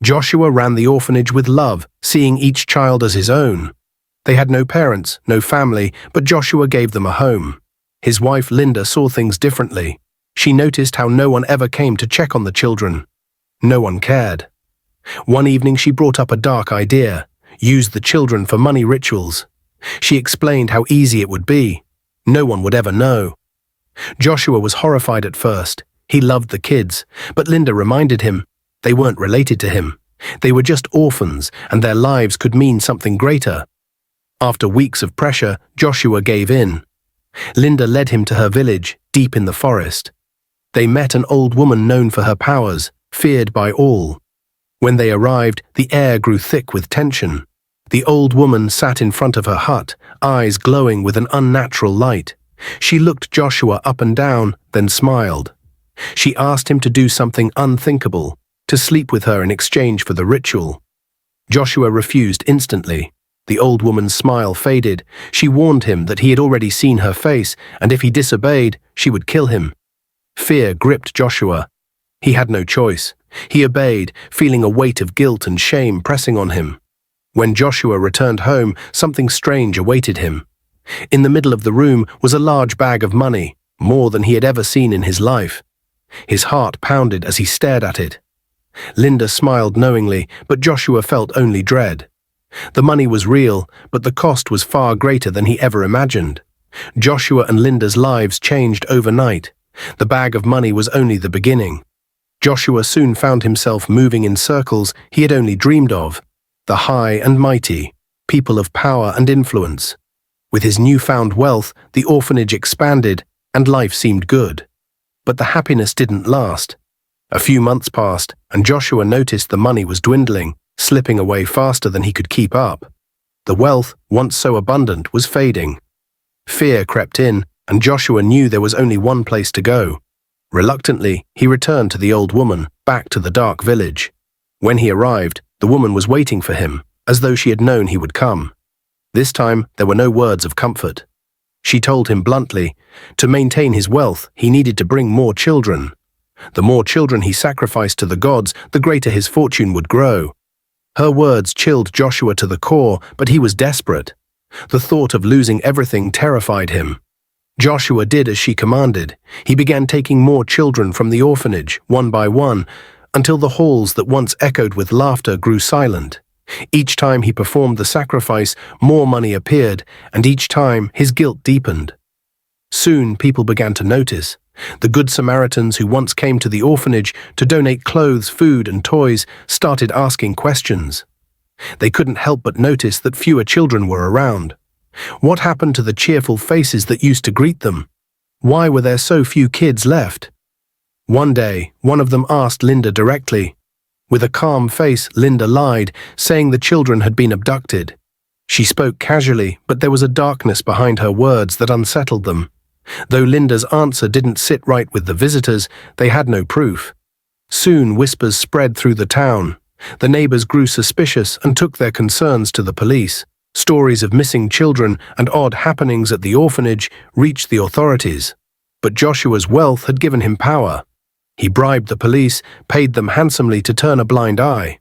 Joshua ran the orphanage with love, seeing each child as his own. They had no parents, no family, but Joshua gave them a home. His wife Linda saw things differently. She noticed how no one ever came to check on the children. No one cared. One evening she brought up a dark idea: use the children for money rituals. She explained how easy it would be. No one would ever know. Joshua was horrified at first. He loved the kids, but Linda reminded him they weren't related to him. They were just orphans, and their lives could mean something greater. After weeks of pressure, Joshua gave in. Linda led him to her village, deep in the forest. They met an old woman known for her powers, feared by all. When they arrived, the air grew thick with tension. The old woman sat in front of her hut, eyes glowing with an unnatural light. She looked Joshua up and down, then smiled. She asked him to do something unthinkable, to sleep with her in exchange for the ritual. Joshua refused instantly. The old woman's smile faded. She warned him that he had already seen her face, and if he disobeyed, she would kill him. Fear gripped Joshua. He had no choice. He obeyed, feeling a weight of guilt and shame pressing on him. When Joshua returned home, something strange awaited him. In the middle of the room was a large bag of money, more than he had ever seen in his life. His heart pounded as he stared at it. Linda smiled knowingly, but Joshua felt only dread. The money was real, but the cost was far greater than he ever imagined. Joshua and Linda's lives changed overnight. The bag of money was only the beginning. Joshua soon found himself moving in circles he had only dreamed of, the high and mighty, people of power and influence. With his newfound wealth, the orphanage expanded, and life seemed good. But the happiness didn't last. A few months passed, and Joshua noticed the money was dwindling, slipping away faster than he could keep up. The wealth, once so abundant, was fading. Fear crept in, and Joshua knew there was only one place to go. Reluctantly, he returned to the old woman, back to the dark village. When he arrived, the woman was waiting for him, as though she had known he would come. This time, there were no words of comfort. She told him bluntly, to maintain his wealth, he needed to bring more children. The more children he sacrificed to the gods, the greater his fortune would grow. Her words chilled Joshua to the core, but he was desperate. The thought of losing everything terrified him. Joshua did as she commanded. He began taking more children from the orphanage, one by one, until the halls that once echoed with laughter grew silent. Each time he performed the sacrifice, more money appeared, and each time his guilt deepened. Soon people began to notice. The Good Samaritans who once came to the orphanage to donate clothes, food, and toys started asking questions. They couldn't help but notice that fewer children were around. What happened to the cheerful faces that used to greet them? Why were there so few kids left? One day, one of them asked Linda directly. With a calm face, Linda lied, saying the children had been abducted. She spoke casually, but there was a darkness behind her words that unsettled them. Though Linda's answer didn't sit right with the visitors, they had no proof. Soon whispers spread through the town. The neighbors grew suspicious and took their concerns to the police. Stories of missing children and odd happenings at the orphanage reached the authorities. But Joshua's wealth had given him power. He bribed the police, paid them handsomely to turn a blind eye.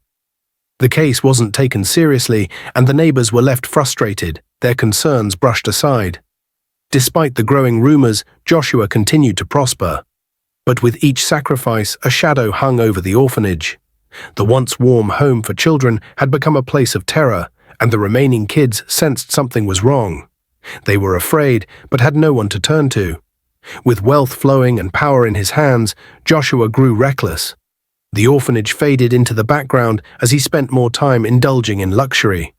The case wasn't taken seriously, and the neighbors were left frustrated, their concerns brushed aside. Despite the growing rumors, Joshua continued to prosper. But with each sacrifice, a shadow hung over the orphanage. The once warm home for children had become a place of terror, and the remaining kids sensed something was wrong. They were afraid, but had no one to turn to. With wealth flowing and power in his hands, Joshua grew reckless. The orphanage faded into the background as he spent more time indulging in luxury.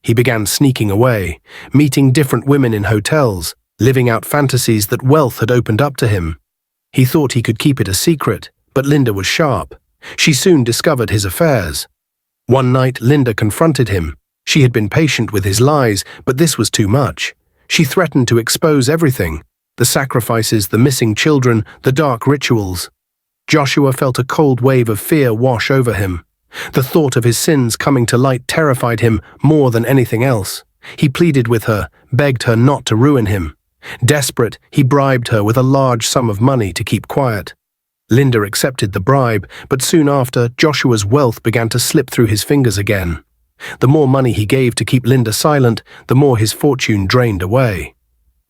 He began sneaking away, meeting different women in hotels, living out fantasies that wealth had opened up to him. He thought he could keep it a secret, but Linda was sharp. She soon discovered his affairs. One night, Linda confronted him. She had been patient with his lies, but this was too much. She threatened to expose everything: the sacrifices, the missing children, the dark rituals. Joshua felt a cold wave of fear wash over him. The thought of his sins coming to light terrified him more than anything else. He pleaded with her, begged her not to ruin him. Desperate, he bribed her with a large sum of money to keep quiet. Linda accepted the bribe, but soon after, Joshua's wealth began to slip through his fingers again. The more money he gave to keep Linda silent, the more his fortune drained away.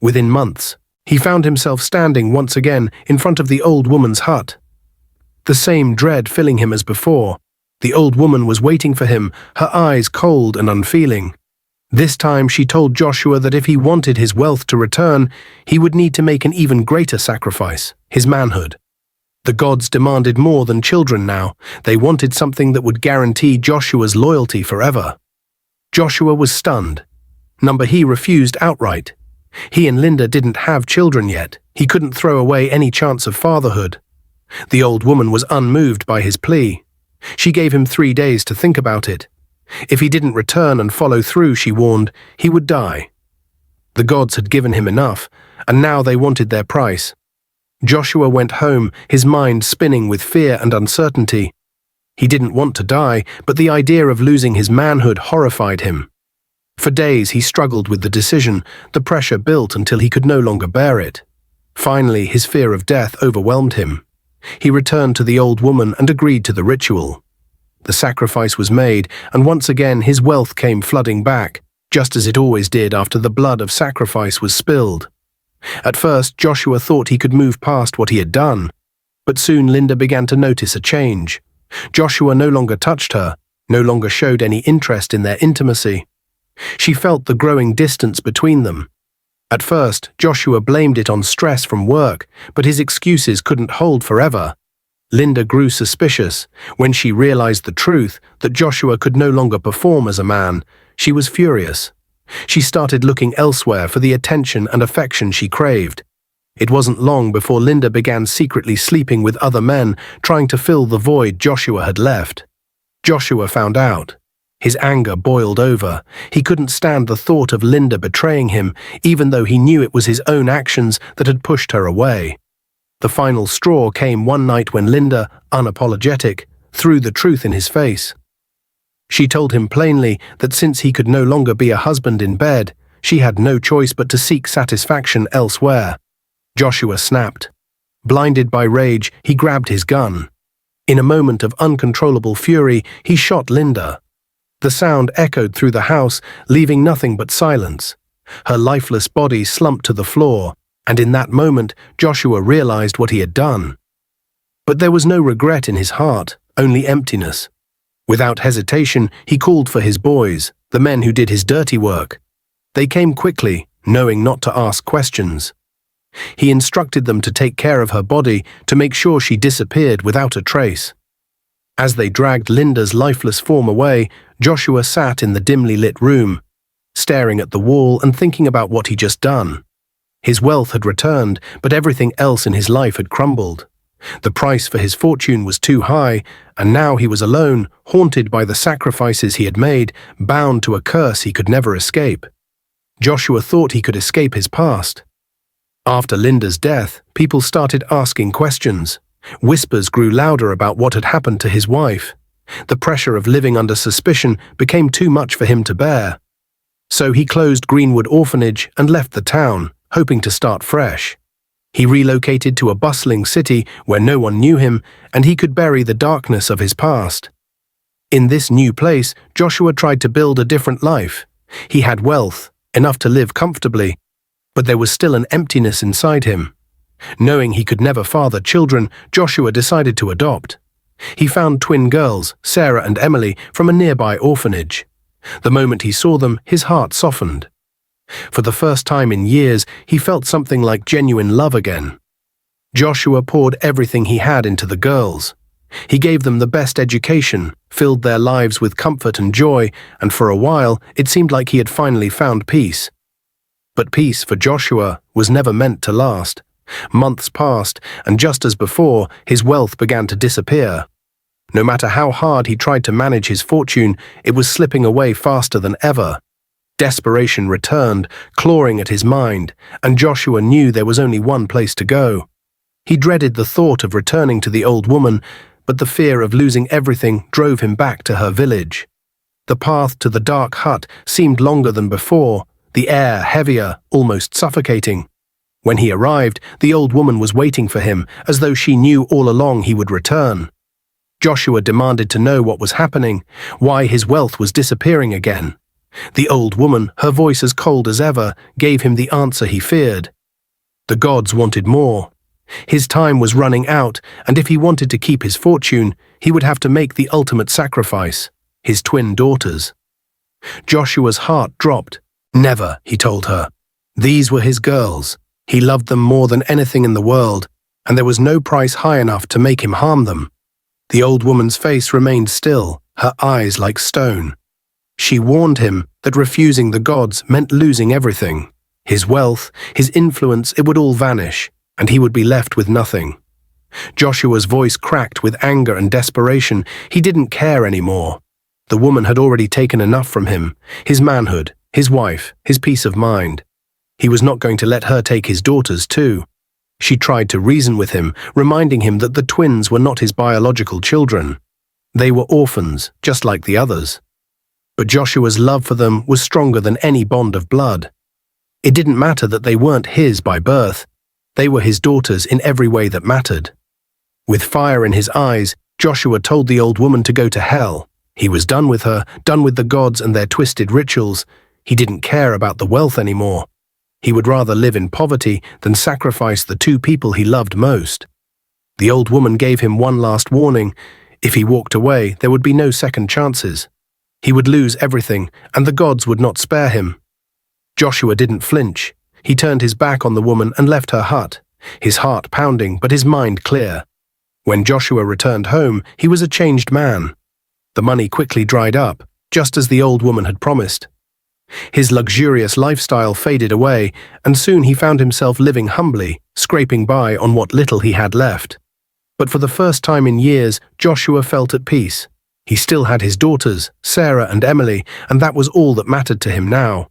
Within months, he found himself standing once again in front of the old woman's hut. The same dread filling him as before. The old woman was waiting for him, her eyes cold and unfeeling. This time she told Joshua that if he wanted his wealth to return, he would need to make an even greater sacrifice, his manhood. The gods demanded more than children now. They wanted something that would guarantee Joshua's loyalty forever. Joshua was stunned. He refused outright. He and Linda didn't have children yet. He couldn't throw away any chance of fatherhood. The old woman was unmoved by his plea. She gave him 3 days to think about it. If he didn't return and follow through, she warned, he would die. The gods had given him enough, and now they wanted their price. Joshua went home, his mind spinning with fear and uncertainty. He didn't want to die, but the idea of losing his manhood horrified him. For days he struggled with the decision. The pressure built until he could no longer bear it. Finally, his fear of death overwhelmed him. He returned to the old woman and agreed to the ritual. The sacrifice was made, and once again his wealth came flooding back, just as it always did after the blood of sacrifice was spilled. At first, Joshua thought he could move past what he had done, but soon Linda began to notice a change. Joshua no longer touched her, no longer showed any interest in their intimacy. She felt the growing distance between them. At first, Joshua blamed it on stress from work, but his excuses couldn't hold forever. Linda grew suspicious. When she realized the truth, that Joshua could no longer perform as a man, she was furious. She started looking elsewhere for the attention and affection she craved. It wasn't long before Linda began secretly sleeping with other men, trying to fill the void Joshua had left. Joshua found out. His anger boiled over. He couldn't stand the thought of Linda betraying him, even though he knew it was his own actions that had pushed her away. The final straw came one night when Linda, unapologetic, threw the truth in his face. She told him plainly that since he could no longer be a husband in bed, she had no choice but to seek satisfaction elsewhere. Joshua snapped. Blinded by rage, he grabbed his gun. In a moment of uncontrollable fury, he shot Linda. The sound echoed through the house, leaving nothing but silence. Her lifeless body slumped to the floor, and in that moment, Joshua realized what he had done. But there was no regret in his heart, only emptiness. Without hesitation, he called for his boys, the men who did his dirty work. They came quickly, knowing not to ask questions. He instructed them to take care of her body, to make sure she disappeared without a trace. As they dragged Linda's lifeless form away, Joshua sat in the dimly lit room, staring at the wall and thinking about what he'd just done. His wealth had returned, but everything else in his life had crumbled. The price for his fortune was too high, and now he was alone, haunted by the sacrifices he had made, bound to a curse he could never escape. Joshua thought he could escape his past. After Linda's death, people started asking questions. Whispers grew louder about what had happened to his wife. The pressure of living under suspicion became too much for him to bear. So he closed Greenwood Orphanage and left the town, hoping to start fresh. He relocated to a bustling city where no one knew him, and he could bury the darkness of his past. In this new place, Joshua tried to build a different life. He had wealth, enough to live comfortably, but there was still an emptiness inside him. Knowing he could never father children, Joshua decided to adopt. He found twin girls, Sarah and Emily, from a nearby orphanage. The moment he saw them, his heart softened. For the first time in years, he felt something like genuine love again. Joshua poured everything he had into the girls. He gave them the best education, filled their lives with comfort and joy, and for a while, it seemed like he had finally found peace. But peace, for Joshua, was never meant to last. Months passed, and just as before, his wealth began to disappear. No matter how hard he tried to manage his fortune, it was slipping away faster than ever. Desperation returned, clawing at his mind, and Joshua knew there was only one place to go. He dreaded the thought of returning to the old woman, but the fear of losing everything drove him back to her village. The path to the dark hut seemed longer than before, the air heavier, almost suffocating. When he arrived, the old woman was waiting for him, as though she knew all along he would return. Joshua demanded to know what was happening, why his wealth was disappearing again. The old woman, her voice as cold as ever, gave him the answer he feared. The gods wanted more. His time was running out, and if he wanted to keep his fortune, he would have to make the ultimate sacrifice, his twin daughters. Joshua's heart dropped. Never, he told her. These were his girls. He loved them more than anything in the world, and there was no price high enough to make him harm them. The old woman's face remained still, her eyes like stone. She warned him that refusing the gods meant losing everything. His wealth, his influence, it would all vanish, and he would be left with nothing. Joshua's voice cracked with anger and desperation. He didn't care anymore. The woman had already taken enough from him, his manhood, his wife, his peace of mind. He was not going to let her take his daughters too. She tried to reason with him, reminding him that the twins were not his biological children. They were orphans, just like the others. But Joshua's love for them was stronger than any bond of blood. It didn't matter that they weren't his by birth. They were his daughters in every way that mattered. With fire in his eyes, Joshua told the old woman to go to hell. He was done with her, done with the gods and their twisted rituals. He didn't care about the wealth anymore. He would rather live in poverty than sacrifice the two people he loved most. The old woman gave him one last warning. If he walked away, there would be no second chances. He would lose everything, and the gods would not spare him. Joshua didn't flinch. He turned his back on the woman and left her hut, his heart pounding but his mind clear. When Joshua returned home, he was a changed man. The money quickly dried up, just as the old woman had promised. His luxurious lifestyle faded away, and soon he found himself living humbly, scraping by on what little he had left. But for the first time in years, Joshua felt at peace. He still had his daughters, Sarah and Emily, and that was all that mattered to him now.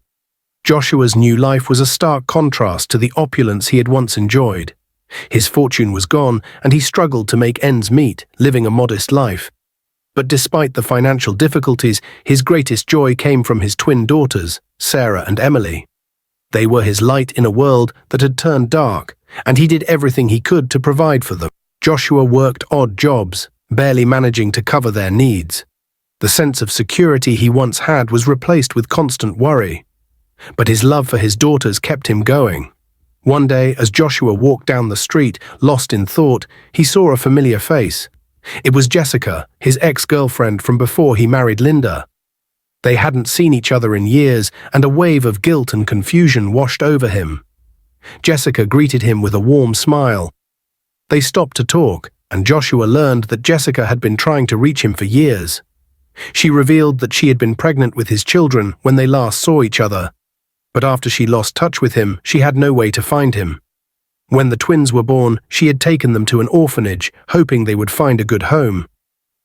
Joshua's new life was a stark contrast to the opulence he had once enjoyed. His fortune was gone, and he struggled to make ends meet, living a modest life. But despite the financial difficulties, his greatest joy came from his twin daughters, Sarah and Emily. They were his light in a world that had turned dark, and he did everything he could to provide for them. Joshua worked odd jobs, barely managing to cover their needs. The sense of security he once had was replaced with constant worry. But his love for his daughters kept him going. One day, as Joshua walked down the street, lost in thought, he saw a familiar face. It was Jessica, his ex-girlfriend from before he married Linda. They hadn't seen each other in years, and a wave of guilt and confusion washed over him. Jessica greeted him with a warm smile. They stopped to talk, and Joshua learned that Jessica had been trying to reach him for years. She revealed that she had been pregnant with his children when they last saw each other. But after she lost touch with him, she had no way to find him. When the twins were born, she had taken them to an orphanage, hoping they would find a good home.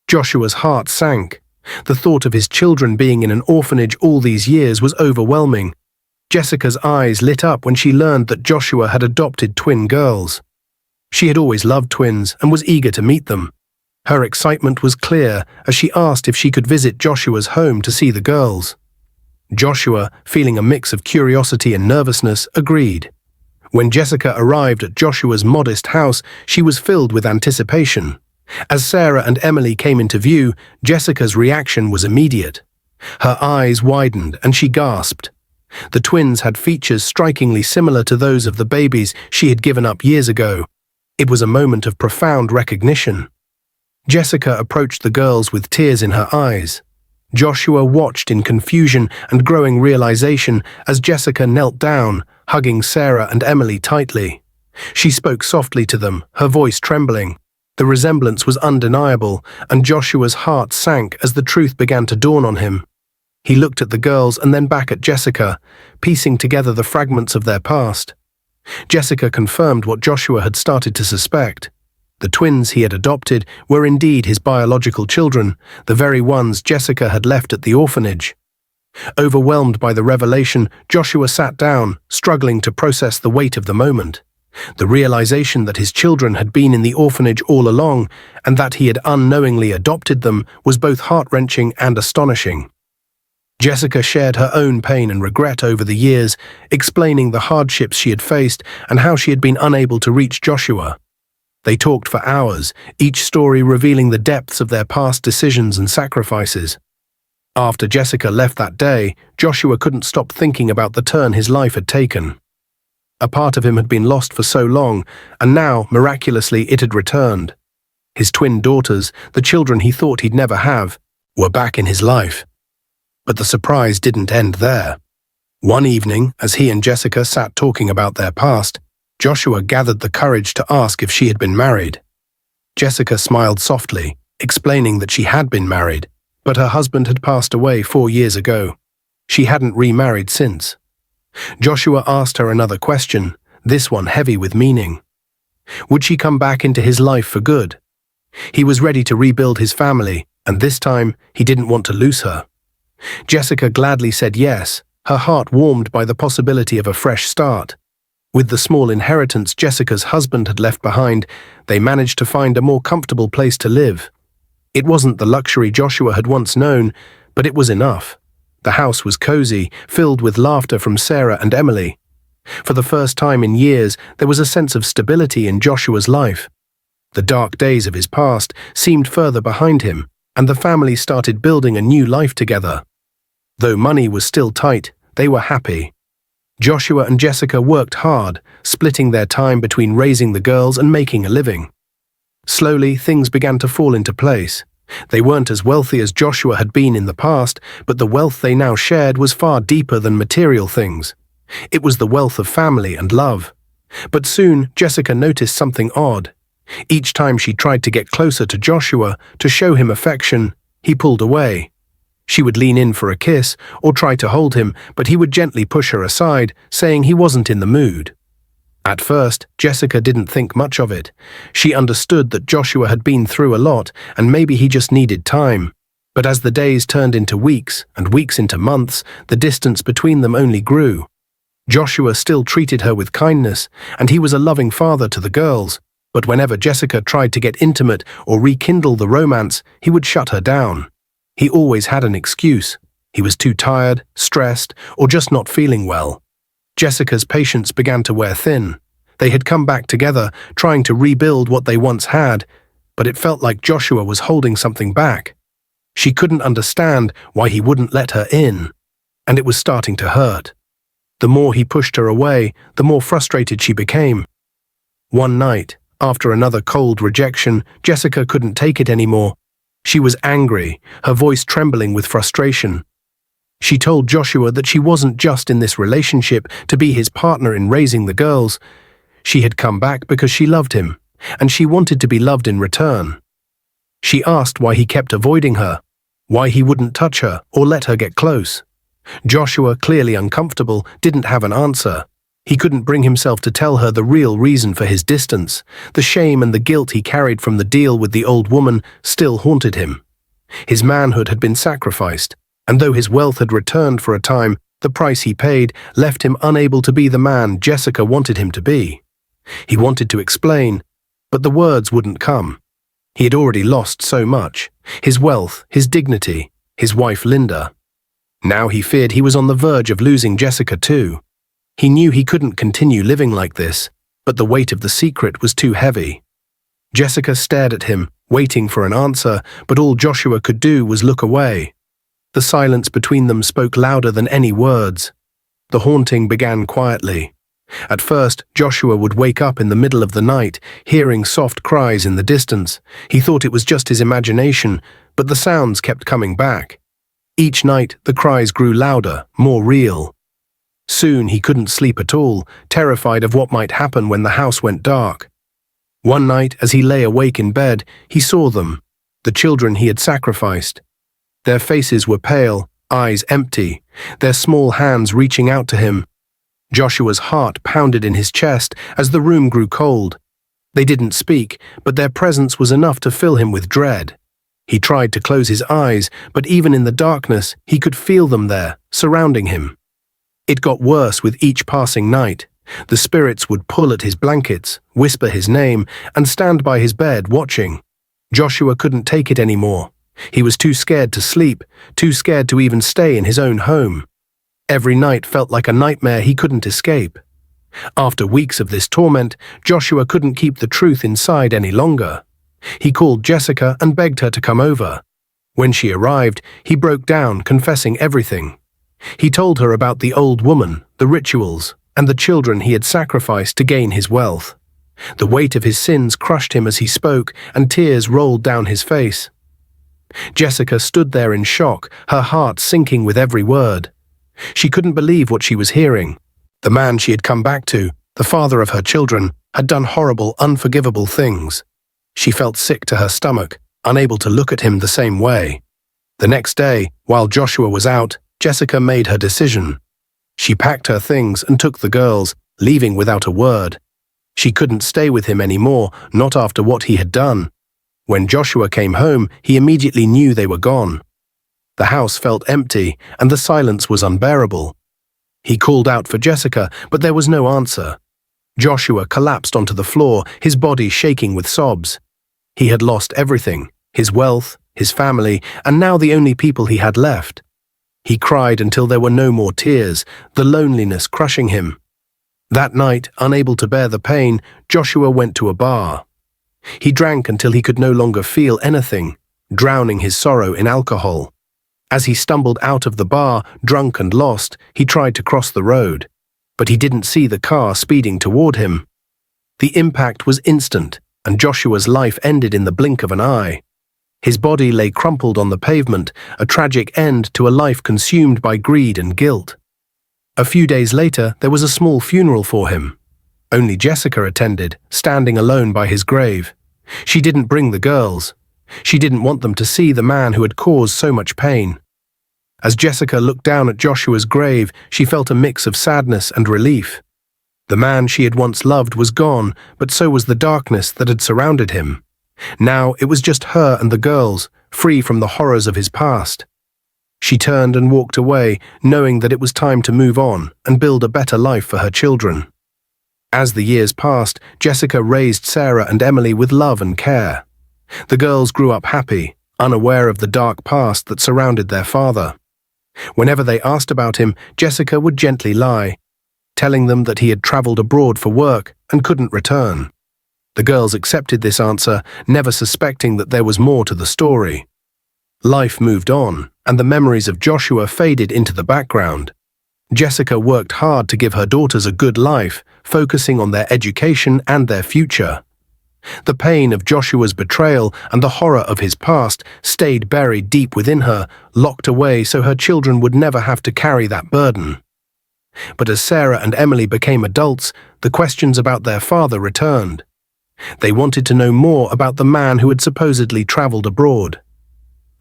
Joshua's heart sank. The thought of his children being in an orphanage all these years was overwhelming. Jessica's eyes lit up when she learned that Joshua had adopted twin girls. She had always loved twins and was eager to meet them. Her excitement was clear as she asked if she could visit Joshua's home to see the girls. Joshua, feeling a mix of curiosity and nervousness, agreed. When Jessica arrived at Joshua's modest house, she was filled with anticipation. As Sarah and Emily came into view, Jessica's reaction was immediate. Her eyes widened and she gasped. The twins had features strikingly similar to those of the babies she had given up years ago. It was a moment of profound recognition. Jessica approached the girls with tears in her eyes. Joshua watched in confusion and growing realization as Jessica knelt down, hugging Sarah and Emily tightly. She spoke softly to them, her voice trembling. The resemblance was undeniable, and Joshua's heart sank as the truth began to dawn on him. He looked at the girls and then back at Jessica, piecing together the fragments of their past. Jessica confirmed what Joshua had started to suspect. The twins he had adopted were indeed his biological children, the very ones Jessica had left at the orphanage. Overwhelmed by the revelation, Joshua sat down, struggling to process the weight of the moment. The realization that his children had been in the orphanage all along, and that he had unknowingly adopted them, was both heart-wrenching and astonishing. Jessica shared her own pain and regret over the years, explaining the hardships she had faced and how she had been unable to reach Joshua. They talked for hours, each story revealing the depths of their past decisions and sacrifices. After Jessica left that day, Joshua couldn't stop thinking about the turn his life had taken. A part of him had been lost for so long, and now, miraculously, it had returned. His twin daughters, the children he thought he'd never have, were back in his life. But the surprise didn't end there. One evening, as he and Jessica sat talking about their past, Joshua gathered the courage to ask if she had been married. Jessica smiled softly, explaining that she had been married, but her husband had passed away 4 years ago. She hadn't remarried since. Joshua asked her another question, this one heavy with meaning. Would she come back into his life for good? He was ready to rebuild his family, and this time he didn't want to lose her. Jessica gladly said yes, her heart warmed by the possibility of a fresh start. With the small inheritance Jessica's husband had left behind, they managed to find a more comfortable place to live. It wasn't the luxury Joshua had once known, but it was enough. The house was cozy, filled with laughter from Sarah and Emily. For the first time in years, there was a sense of stability in Joshua's life. The dark days of his past seemed further behind him, and the family started building a new life together. Though money was still tight, they were happy. Joshua and Jessica worked hard, splitting their time between raising the girls and making a living. Slowly, things began to fall into place. They weren't as wealthy as Joshua had been in the past, but the wealth they now shared was far deeper than material things. It was the wealth of family and love. But soon, Jessica noticed something odd. Each time she tried to get closer to Joshua, to show him affection, he pulled away. She would lean in for a kiss or try to hold him, but he would gently push her aside, saying he wasn't in the mood. At first, Jessica didn't think much of it. She understood that Joshua had been through a lot and maybe he just needed time. But as the days turned into weeks and weeks into months, the distance between them only grew. Joshua still treated her with kindness, and he was a loving father to the girls. But whenever Jessica tried to get intimate or rekindle the romance, he would shut her down. He always had an excuse. He was too tired, stressed, or just not feeling well. Jessica's patience began to wear thin. They had come back together, trying to rebuild what they once had, but it felt like Joshua was holding something back. She couldn't understand why he wouldn't let her in, and it was starting to hurt. The more he pushed her away, the more frustrated she became. One night, after another cold rejection, Jessica couldn't take it anymore. She was angry, her voice trembling with frustration. She told Joshua that she wasn't just in this relationship to be his partner in raising the girls. She had come back because she loved him, and she wanted to be loved in return. She asked why he kept avoiding her, why he wouldn't touch her or let her get close. Joshua, clearly uncomfortable, didn't have an answer. He couldn't bring himself to tell her the real reason for his distance. The shame and the guilt he carried from the deal with the old woman still haunted him. His manhood had been sacrificed, and though his wealth had returned for a time, the price he paid left him unable to be the man Jessica wanted him to be. He wanted to explain, but the words wouldn't come. He had already lost so much: his wealth, his dignity, his wife Linda. Now he feared he was on the verge of losing Jessica too. He knew he couldn't continue living like this, but the weight of the secret was too heavy. Jessica stared at him, waiting for an answer, but all Joshua could do was look away. The silence between them spoke louder than any words. The haunting began quietly. At first, Joshua would wake up in the middle of the night, hearing soft cries in the distance. He thought it was just his imagination, but the sounds kept coming back. Each night, the cries grew louder, more real. Soon he couldn't sleep at all, terrified of what might happen when the house went dark. One night, as he lay awake in bed, he saw them, the children he had sacrificed. Their faces were pale, eyes empty, their small hands reaching out to him. Joshua's heart pounded in his chest as the room grew cold. They didn't speak, but their presence was enough to fill him with dread. He tried to close his eyes, but even in the darkness, he could feel them there, surrounding him. It got worse with each passing night. The spirits would pull at his blankets, whisper his name, and stand by his bed watching. Joshua couldn't take it anymore. He was too scared to sleep, too scared to even stay in his own home. Every night felt like a nightmare he couldn't escape. After weeks of this torment, Joshua couldn't keep the truth inside any longer. He called Jessica and begged her to come over. When she arrived, he broke down, confessing everything. He told her about the old woman, the rituals, and the children he had sacrificed to gain his wealth. The weight of his sins crushed him as he spoke, and tears rolled down his face. Jessica stood there in shock, her heart sinking with every word. She couldn't believe what she was hearing. The man she had come back to, the father of her children, had done horrible, unforgivable things. She felt sick to her stomach, unable to look at him the same way. The next day, while Joshua was out, Jessica made her decision. She packed her things and took the girls, leaving without a word. She couldn't stay with him anymore, not after what he had done. When Joshua came home, he immediately knew they were gone. The house felt empty, and the silence was unbearable. He called out for Jessica, but there was no answer. Joshua collapsed onto the floor, his body shaking with sobs. He had lost everything, his wealth, his family, and now the only people he had left. He cried until there were no more tears, the loneliness crushing him. That night, unable to bear the pain, Joshua went to a bar. He drank until he could no longer feel anything, drowning his sorrow in alcohol. As he stumbled out of the bar, drunk and lost, he tried to cross the road, but he didn't see the car speeding toward him. The impact was instant, and Joshua's life ended in the blink of an eye. His body lay crumpled on the pavement, a tragic end to a life consumed by greed and guilt. A few days later, there was a small funeral for him. Only Jessica attended, standing alone by his grave. She didn't bring the girls. She didn't want them to see the man who had caused so much pain. As Jessica looked down at Joshua's grave, she felt a mix of sadness and relief. The man she had once loved was gone, but so was the darkness that had surrounded him. Now it was just her and the girls, free from the horrors of his past. She turned and walked away, knowing that it was time to move on and build a better life for her children. As the years passed, Jessica raised Sarah and Emily with love and care. The girls grew up happy, unaware of the dark past that surrounded their father. Whenever they asked about him, Jessica would gently lie, telling them that he had traveled abroad for work and couldn't return. The girls accepted this answer, never suspecting that there was more to the story. Life moved on, and the memories of Joshua faded into the background. Jessica worked hard to give her daughters a good life, focusing on their education and their future. The pain of Joshua's betrayal and the horror of his past stayed buried deep within her, locked away so her children would never have to carry that burden. But as Sarah and Emily became adults, the questions about their father returned. They wanted to know more about the man who had supposedly traveled abroad.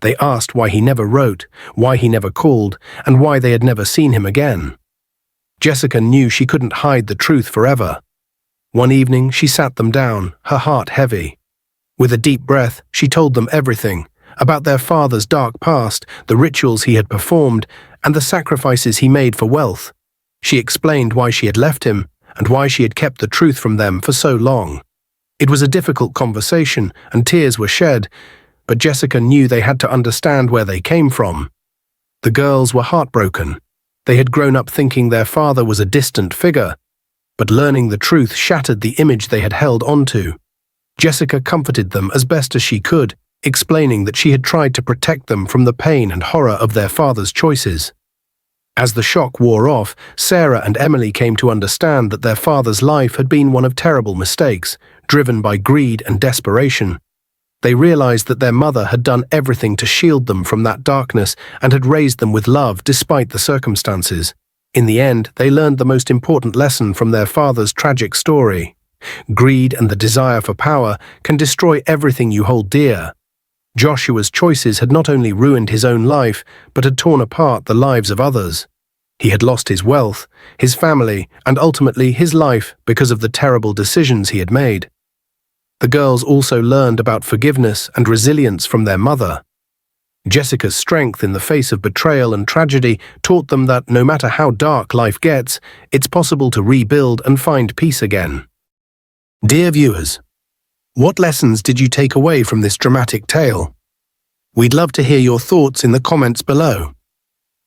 They asked why he never wrote, why he never called, and why they had never seen him again. Jessica knew she couldn't hide the truth forever. One evening, she sat them down, her heart heavy. With a deep breath, she told them everything, about their father's dark past, the rituals he had performed, and the sacrifices he made for wealth. She explained why she had left him, and why she had kept the truth from them for so long. It was a difficult conversation, and tears were shed, but Jessica knew they had to understand where they came from. The girls were heartbroken. They had grown up thinking their father was a distant figure, but learning the truth shattered the image they had held onto. Jessica comforted them as best as she could, explaining that she had tried to protect them from the pain and horror of their father's choices. As the shock wore off, Sarah and Emily came to understand that their father's life had been one of terrible mistakes, driven by greed and desperation. They realized that their mother had done everything to shield them from that darkness and had raised them with love despite the circumstances. In the end, they learned the most important lesson from their father's tragic story. Greed and the desire for power can destroy everything you hold dear. Joshua's choices had not only ruined his own life, but had torn apart the lives of others. He had lost his wealth, his family, and ultimately his life because of the terrible decisions he had made. The girls also learned about forgiveness and resilience from their mother. Jessica's strength in the face of betrayal and tragedy taught them that no matter how dark life gets, it's possible to rebuild and find peace again. Dear viewers, what lessons did you take away from this dramatic tale? We'd love to hear your thoughts in the comments below.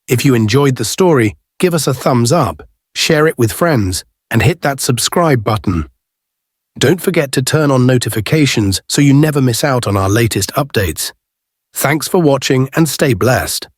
If you enjoyed the story, give us a thumbs up, share it with friends, and hit that subscribe button. Don't forget to turn on notifications so you never miss out on our latest updates. Thanks for watching and stay blessed.